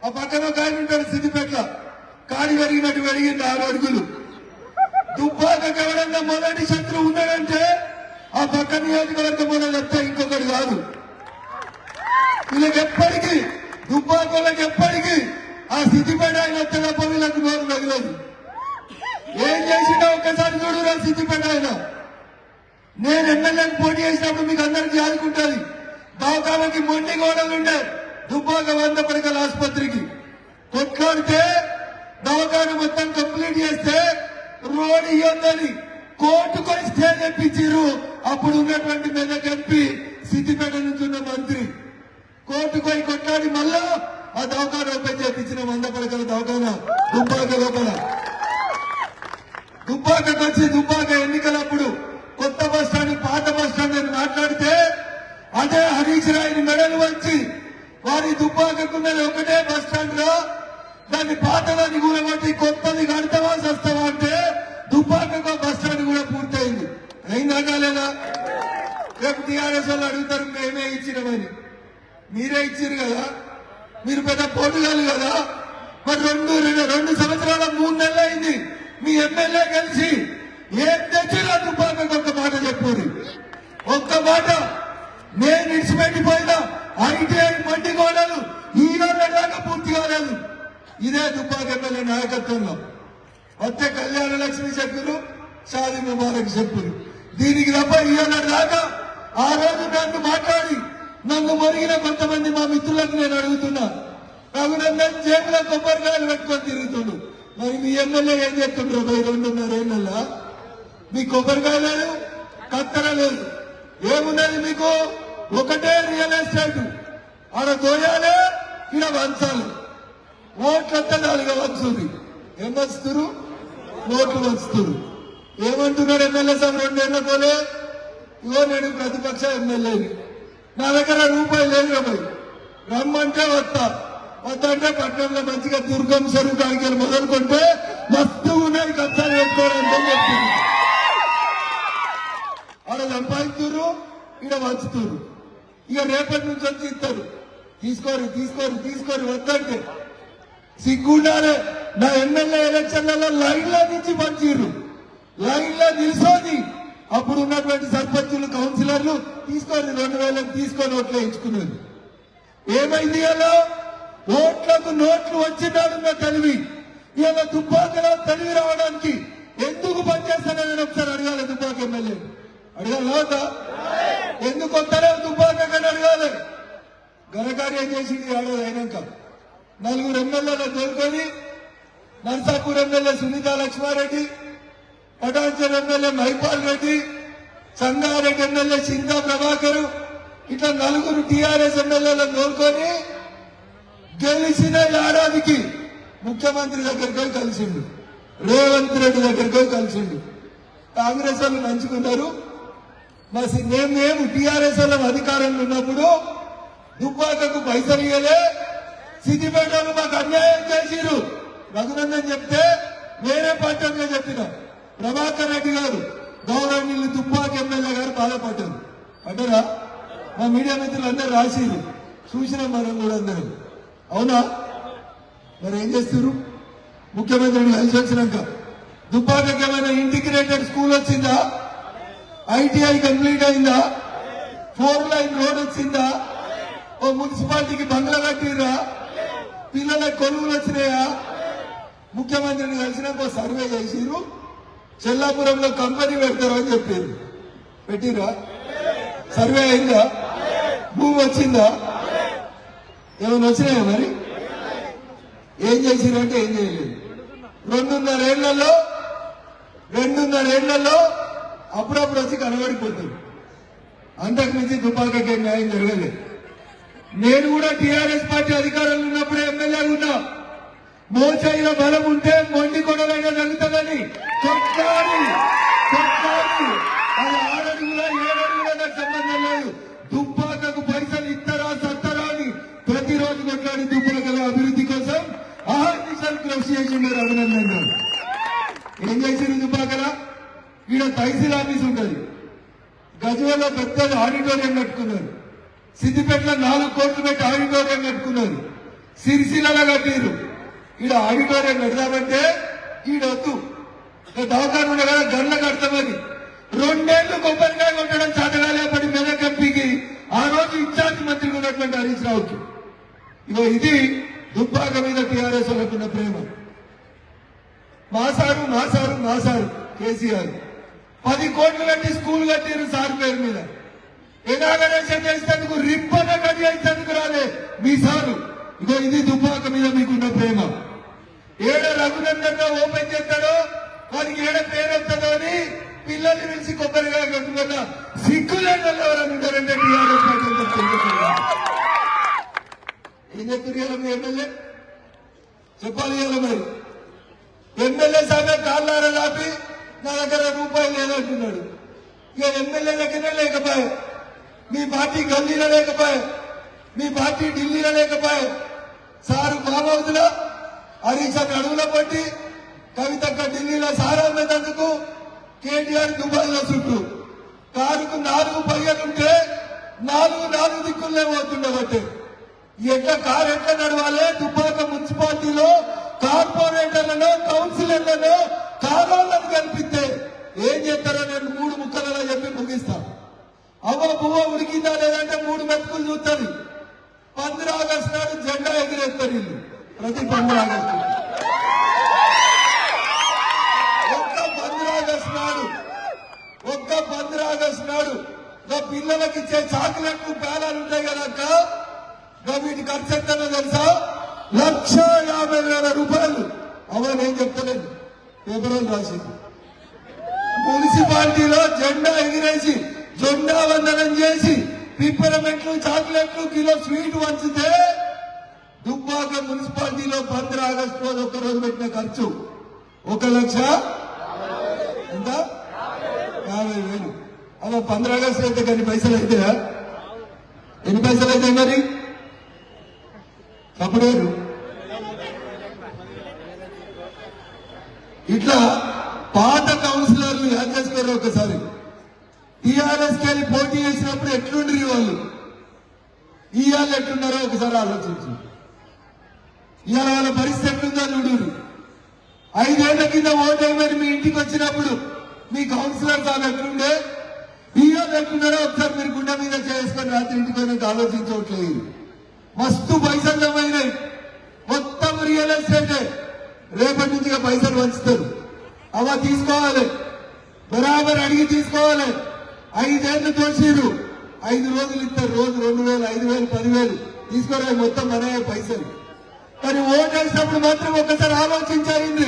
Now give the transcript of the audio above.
ఆ పక్కన ఒక ఆయన ఉంటాడు సిద్దిపేట, కాడి పెరిగినట్టు పెరిగింది 6 అడుగులు. దుబ్బాకకు ఎవరన్నా మొదటి శత్రువు ఉన్నాడంటే ఆ పక్క నియోజకవర్గం మొదలు చెప్తే ఇంకొకటి కాదు. వీళ్ళకి ఎప్పటికీ దుబ్బాకలకు ఎప్పటికీ ఆ సిద్దిపేట ఆయన తప్ప వీళ్ళకి నోరు తగలేదు. ఏం చేసినా ఒక్కసారి చూడురా సిద్దిపేట ఆయన. నేను ఎమ్మెల్యేకి పోటీ చేసినప్పుడు మీకు అందరికీ ఆదుకుంటుంది. దవాఖానకి మొండి గోడలు ఉండే దుబ్బాక 100 పడకల ఆసుపత్రికి కొట్లాడితే దవాఖాన మొత్తం కంప్లీట్ చేస్తే రోడ్ ఇవ్వద్దని కోర్టుకొని స్టే తెప్పించారు. అప్పుడు ఉన్నటువంటి మెదక్ ఎంపీ, సిద్దిపేట నుంచి ఉన్న మంత్రి కోర్టుకొని కొట్లాడి మళ్ళా ఆ దవాఖాన ఓపెన్ చేయించిన 100 పడకల దవాఖాన దుబ్బాక లోపల. దుబ్బాకకు వచ్చి దుబ్బాక ఎన్నికలప్పుడు కొత్త బస్ స్టాండ్, పాత బస్ స్టాండ్ అని మాట్లాడితే అదే హరీష్ రాయ్ని మెడలు వచ్చి వారి దుబ్బాకకున్నది ఒకటే బస్ స్టాండ్ రా, దాన్ని పాతదాన్ని కూడగొట్టి కొత్తది కడతావా చేస్తావా అంటే దుబ్బాకకు బస్ స్టాండ్ కూడా పూర్తయింది. అయిందా కాలేదా? రేపు టీఆర్ఎస్ వాళ్ళు అడుగుతారు మేమే ఇచ్చినామని. మీరే ఇచ్చారు కదా, మీరు పెద్ద పోటుగాలు కదా. మరి 2 సంవత్సరాల 3 నెలలు అయింది మీ ఎమ్మెల్యే కలిసి ఏం తెచ్చినా దుబ్బాకకు ఒక్క మాట చెప్పుకోరు. ఒక్క మాట నేను ఇడిచిపెట్టిపోయినా ఐటీఐ మండి గోడలు ఈ రోజు దాకా పూర్తి కాలేదు. ఇదే దుబ్బాక ఎమ్మెల్యే నాయకత్వంలో వచ్చే కళ్యాణ లక్ష్మి చెక్కులు, షాదీ ముబారక్ చెప్పులు, దీనికి తప్ప ఈనాడు దాకా ఆ రోజు నన్ను మాట్లాడి నన్ను మొరిగిన కొంతమంది మా మిత్రులకు నేను అడుగుతున్నా. రఘునందన్ జేబులో కొబ్బరికాయలు పెట్టుకొని తిరుగుతుండు. మరి మీ ఎమ్మెల్యే ఏం చెప్తుండ్రు? 2.5 ఏళ్ళ మీ కొబ్బరికాయ లేదు, కత్తెర లేదు, ఏమున్నది మీకు? ఒకటే రియల్ ఎస్టేట్. ఆడ దోయాలే, ఈడ వంచాలి. ఓట్లంతా 4 వంచుది. ఏం వంచుతురు? ఓట్లు వంచుతురు. ఏమంటున్నాడు ఎమ్మెల్యే సార్? 2 ఏళ్ళ పోలే, ఇగో నేను ప్రతిపక్ష ఎమ్మెల్యేని, నా దగ్గర రూపాయలు లేదు రూపాయి, రమ్మంటే వద్దంటే పట్టణంలో మంచిగా దుర్గం చెరువు కాడికి మొదలుకుంటే మస్తు ఉన్నాయి కష్టాలు పెట్టుకోవడం చెప్తుంది. ఆడ సంపాదిస్తున్నారు, ఈడ వంచుతున్నారు. ఇక రేపటి నుంచి వచ్చి ఇస్తారు, తీసుకోరు వద్దంటే సిగ్గుండాలే. నా ఎమ్మెల్యే ఎలక్షన్లలో లైన్లో నుంచి పంచిర్రు, లైన్లో నిల్చొని అప్పుడు ఉన్నటువంటి సర్పంచులు, కౌన్సిలర్లు తీసుకొని 2000 తీసుకొని ఓట్లు వేయించుకున్నారు. ఏమైంది? ఇలా ఓట్లకు నోట్లు వచ్చినాడున్న తెలివి. ఇలా దుబ్బాకలో తెలివి రావడానికి ఎందుకు పనిచేస్తానని ఒకసారి అడగాలి. దుబ్బాక ఎమ్మెల్యే అడగాలి, ఎందుకు వస్తారో దుబ్బాకని అడగాలి. ఘనకార్యం చేసింది ఏడాది అయినాక 4 ఎమ్మెల్యేలు తోలుకొని Narsapur MLA Sunitha Laxma Reddy, Patancheru MLA Mahipal Reddy, Sangareddy MLA Singa Prabhakar, ఇట్లా 4 టీఆర్ఎస్ ఎమ్మెల్యేలను తోలుకొని గెలిచిన ఏడాదికి ముఖ్యమంత్రి దగ్గరికి పోయి కలిసిండు, రేవంత్ రెడ్డి దగ్గరికి పోయి కలిసిండు. కాంగ్రెస్ వాళ్ళు నంచుకున్నారు. మేము టీఆర్ఎస్ వాళ్ళ అధికారంలో ఉన్నప్పుడు దుబ్బాకకు పైసలు ఇయ్యలే, సిద్దిపేట వాళ్ళు మాకు అన్యాయం చేసిరు. రఘునందన్ చెప్తే వేరే పార్టీగా చెప్పిన ప్రభాకర్ రెడ్డి గారు, గౌరవనీయులు దుబ్బాక ఎమ్మెల్యే గారు బాధపడ్డారు. అంటారా? మా మీడియా మిత్రులు అందరూ రాసిరు, చూసినాం మనం కూడా అందరూ. అవునా? మరి ఏం చేస్తారు? ముఖ్యమంత్రిని కలిసి వచ్చినాక దుబ్బాకకి ఏమైనా ఇంటిగ్రేటెడ్ స్కూల్ వచ్చిందా? ఐటీఐ కంప్లీట్ అయిందా? 4 లైన్ రోడ్ వచ్చిందా? ఓ మున్సిపాలిటీకి బంగ్లా కట్టిరా? పిల్లలకు కొలువులు వచ్చినాయా? ముఖ్యమంత్రిని కలిసినాక ఓ సర్వే చేసిరు, చెల్లాపురంలో కంపెనీ పెడతారు అని చెప్పారు. పెట్టిరా? సర్వే అయిందా? భూమి వచ్చిందా? ఏమైనా వచ్చినాయా? మరి ఏం చేసిరంటే ఏం చేయలేదు. 2.5 ఏళ్లలో అప్పుడప్పుడు వచ్చి కనబడిపోతుంది. అంతకు మించి దుబ్బాకకి న్యాయం జరగలేదు. నేను కూడా టీఆర్ఎస్ పార్టీ అధికారంలో ఉన్నప్పుడే ఎమ్మెల్యే ఉన్నా. మోచైన బలం ఉంటే మొండి కొడలైనా జరుగుతుందని కొట్లాడి అది 6 అడుగుల 7 అడుగుల నాకు సంబంధం లేదు. దుబ్బాకకు పైసలు ఇస్తారా సత్తారా అని ప్రతిరోజు కొట్లాడి దుబ్బాకల అభివృద్ధి కోసం ఆహర్నిశలు కృషి చేసిండారు అభినందన్ గారు. ఏం చేసింది దుబ్బాకల? ఈడ తహసీల్ ఆఫీస్ ఉంటుంది, గజ్వేల్లో పెద్ద ఆడిటోరియం కట్టుకున్నారు, సిద్దిపేటలో 4 కోట్లు పెట్టి ఆడిటోరియం కట్టుకున్నారు, సిరిసిల్ల కట్టిరు. ఈడ ఆడిటోరియం కడదామంటే ఈడొద్దు, దవాఖాన ఉండే కదా గండ్ల కడతామని 2 ఏళ్లు కొబ్బరికాయ కొట్టడం చదగాలేపడి మెదక్ ఎంపీకి ఆ రోజు ఇన్ఛార్జ్ మంత్రిగా ఉన్నటువంటి హరీష్ రావుకి. ఇగో ఇది దుబ్బాక మీద టీఆర్ఎస్ వాళ్ళకున్న ప్రేమ. మాసారు కేసీఆర్ 10 కోట్లు కట్టి స్కూల్ కట్టిరు సార్ పేరు మీద. ఇనాగరేషన్ చేసేందుకు రిబ్బన్ కట్ చేసేందుకు రాలే మీ సారు. ఇగో ఇది దుబ్బాక మీద మీకున్న ప్రేమ. ఏడ రఘునందన్ గా ఓపెన్ చేస్తాడో వారికి ఏడ పేరు వస్తుందో అని పిల్లల్ని పిలిచి కొబ్బరిగా కట్టుకున్న సిగ్గులేని వాళ్ళు ఎవరైనా ఉంటారంటే టీఆర్ఎస్ పార్టీ. ఏం చెప్తున్నారు మీ ఎమ్మెల్యే? చెప్పాలి కదా మరి. ఎమ్మెల్యే సామే కాళ్ళారా లాపి నా దగ్గర రూపాయలు లేదంటున్నాడు. ఇక ఎమ్మెల్యే దగ్గర లేకపోయా, మీ పార్టీ గల్లీలో లేకపోయా, మీ పార్టీ ఢిల్లీలో లేకపోయా, సారు ఫామ్ హౌస్ లో హరీష్ అడుగులో పట్టి కవితక్క ఢిల్లీలో సారా అమ్మేందుకు కేటీఆర్ దుబాయ్ లో చుట్టూ కారుకు 4 పయ్యలుంటే 4 దిక్కులే పోతుండబట్టే కారు ఎట్లా నడవాలి? దుబ్బాక మున్సిపాలిటీలో కార్పొరేటర్లను కౌన్సిలర్లను కారోళ్లను కల్పిస్తే ఏం చేస్తారో నేను 3 ముక్కలలో చెప్పి ముగిస్తా. అవ్వ పువ్వ ఉడికిందా లేదంటే 3 మెతుకులు చూస్తుంది. 15 ఆగస్టు నాడు జెండా ఎగిరేస్తారు వీళ్ళు. ప్రతి 15 ఆగస్టు ఒక్క 15 ఆగస్టు నాడు పిల్లలకి ఇచ్చే చాక్లెట్లు పేలాలు ఉంటాయి కదా, వీటి ఖర్చు ఎంతనో తెలుసా? 1,50,000 రూపాయలు. అవన్నీ ఏం చెప్తలేదు, పేపర్లు రాసింది. మున్సిపాలిటీలో జెండా ఎగిరేసి జెండా వందనం చేసి పిప్పరమెంట్లు చాక్లెట్లు కిలో స్వీట్ వంచితే దుబ్బాక మున్సిపాలిటీలో 15 ఆగస్టు రోజు ఒక్క రోజు పెట్టిన ఖర్చు 1,50,000 ఎంత? 50,000. అలా 15 ఆగస్టు అయితే కానీ పైసలు అయితే ఎన్ని పైసలు అయితే మరి తప్పలేదు. ఇట్లా పాత కౌన్సిలర్లు యాడ్ చేసుకోరు. ఒకసారి టీఆర్ఎస్ కి పోటీ చేసినప్పుడు ఎట్లుండ్రి వాళ్ళు, ఇవాళ ఎట్లున్నారో ఒకసారి ఆలోచించు. ఇవాళ వాళ్ళ పరిస్థితి ఎట్లుందో చూడు. 5 ఏళ్ల కింద ఓటేమని మీ ఇంటికి వచ్చినప్పుడు మీ కౌన్సిలర్ సార్ ఎట్లుండే, ఇవాళ ఎట్లున్నారో ఒకసారి మీరు గుండె మీద చేసుకొని రాత్రి ఇంటికి పోయినట్టు ఆలోచించట్లేదు. మస్తు పైసలు జమైనాయి. మొత్తం రియల్ ఎస్టేటే. రేపటి నుంచి పైసలు పంచుతారు. అవ తీసుకోవాలి, బరాబర్ అడిగి తీసుకోవాలి. 5 ఏళ్లు తోసిరు, 5 రోజులు ఇస్తారు. రోజు 2,000, 5,000, 10,000 తీసుకోవాలి. మొత్తం మనయే పైసలు. కానీ ఓటేసినప్పుడు మాత్రం ఒక్కసారి ఆలోచించాలి.